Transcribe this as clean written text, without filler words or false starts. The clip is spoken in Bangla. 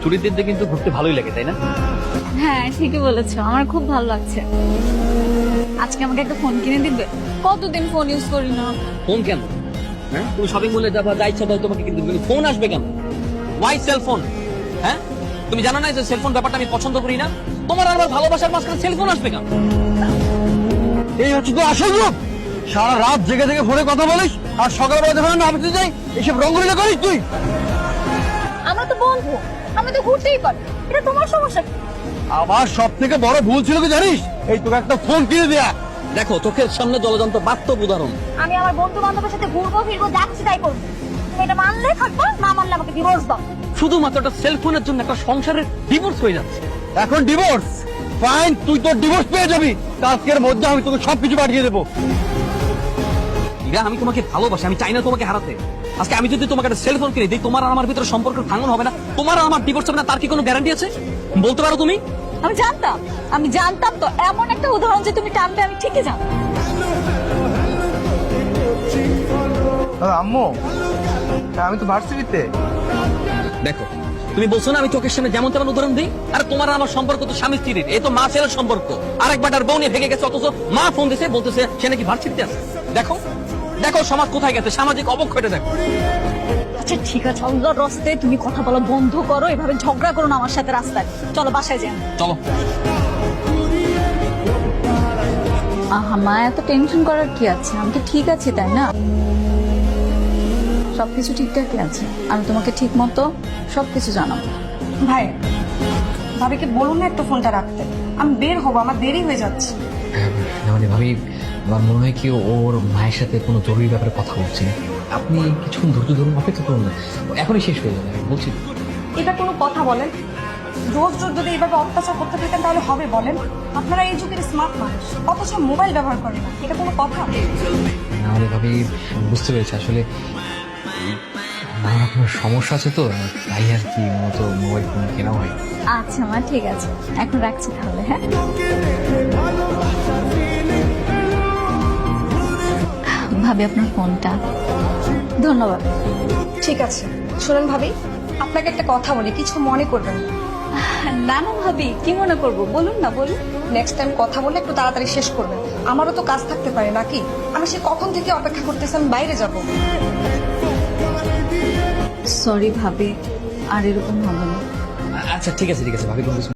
ছুটির দিনটা কিন্তু ঘুরতে ভালোই লাগে, তাই না? হ্যাঁ ঠিকই বলেছো, আমার খুব ভালো লাগছে। আজকে আমাকে একটা ফোন কিনে দিবে? কতদিন ফোন ইউজ করি না। ফোন কেন? হ্যাঁ, তুমি শপিং মলে যাবা, যা ইচ্ছা তাই তোমাকে কিন্তু ফোন আসবে কেন? Why cellphone? হ্যাঁ, তুমি জানো না যে সেলফোন ব্যাপারটা আমি পছন্দ করি না? তোমার আর আমার ভালোবাসার মাঝখানে সেলফোন আসবে কেন? এই হচ্ছে তো আসল রূপ। সারা রাত জেগে জেগে ফোনে কথা বলিস আর সকালবেলা যখন আমি অফিসে যাই এসব রঙ্গলীলা করিস তুই। আমরা তো বন্ধু, আমি তো ঘুরতেই পারি, এটা তোমার সমস্যা কি? আবার সব থেকে বড় ভুল ছিল কি জানিস? এই তোকে একটা ফোন কিনে দেয়া। দেখো, চোখের সামনে জলজন্ত বাস্তব উদাহরণ। আমি আমার বন্ধু বান্ধবের সাথে ঘুরবো ফিরবো, যাচ্ছি তাই করবো। তুমি এটা মানলে থাকবো, না মানলে আমাকে ডিভোর্স দাও। শুধুমাত্র একটা সেলফোনের জন্য একটা সংসারের ডিভোর্স হয়ে যাচ্ছে। এখন ডিভোর্স ফাইন, তুই তোর ডিভোর্স পেয়ে যাবি। কালকের মধ্যে আমি তোকে সবকিছু পাঠিয়ে দেবো। আমি তোমাকে ভালোবাসি, আমি চাই না তোমাকে হারাতে। আজকে আমি যদি তোমাকে একটা সেলফোন কিনে দিই, তোমার আর আমার ভিতরে সম্পর্ক ভাঙন হবে না? তোমার আর আমার ডিভোর্স হবে না, তার কি কোনো গ্যারান্টি আছে? বলতে পারো তুমি? আমি জানতাম তো এমন একটা উদাহরণ যে তুমি টানবে, আমি ঠিকই জানতাম। আম্মু, আমি তো ভার্সিটিতে। দেখো, তুমি বলছো না আমি চোখের সামনে যেমন তেমন উদাহরণ দিই? আর তোমার আর আমার সম্পর্ক তো স্বামী স্ত্রীর, এই তো মা ছেলের সম্পর্ক। আরেকবার আর বউ নিয়ে ভেঙে গেছে, অথচ মা ফোন দিছে, বলতেছে সে নাকি ভার্সিটিতে আছে। দেখো দেখো সমাজ কোথায় গেছে, সামাজিক অবক্ষয়টা দেখো। আচ্ছা ঠিক আছে, আল্লাহর রাস্তে তুমি কথা বলা বন্ধ করো, এভাবে ঝগড়া করো না আমার সাথে রাস্তায়। চলো বাসায় যাই। চলো। আহা মা, এত টেনশন করার কি আছে? আমি তো ঠিক আছি, তাই না? সবকিছু ঠিকঠাকই আছে, আমি তোমাকে ঠিক মতো সবকিছু জানাবো। ভাই, ভাবিকে বলুন না একটু ফোনটা রাখতে, আমি বের হবো, আমার দেরি হয়ে যাচ্ছে। মানে ভাবি, আমার মনে হয় কি ওর মায়ের সাথে কোনো জরুরি ব্যাপারে কথা বলছি। আপনি কিছুক্ষণ ধৈর্য ধরুন, অপেক্ষা করুন না, এখনই শেষ হয়ে যাবে, আমি বলছি। এটা কোনো কথা বলেন? রোজ রোজ যদি এইভাবে অত্যাচার করতে থাকেন তাহলে হবে বলেন? আপনারা এই যুগের স্মার্ট মানুষ, অথচ মোবাইল ব্যবহার করেন না, এটা কোনো কথা? আমাদের ভাবি বুঝতে পেরেছি আসলে আমার আপনার সমস্যা আছে তো, তাই আর কি মতো মোবাইল ফোন কেনা হয়। আচ্ছা মা, ঠিক আছে, এখন রাখছি তাহলে। হ্যাঁ, ভাবি আপনার ফোনটা। ধন্যবাদ। ঠিক আছে, শুনুন ভাবি, আপনাকে একটা কথা বলি, কিছু মনে করবেন না। না না ভাবি, কি মনে করবো? বলুন না, বলুন। নেক্সট টাইম কথা বললে একটু তাড়াতাড়ি শেষ করবেন, আমারও তো কাজ থাকতে পারে নাকি? আমি সে কখন থেকে অপেক্ষা করতেছি, আমি বাইরে যাব। সরি ভাবি, আর এরকম হবে না। আচ্ছা ঠিক আছে ভাবি, কোনো কিছু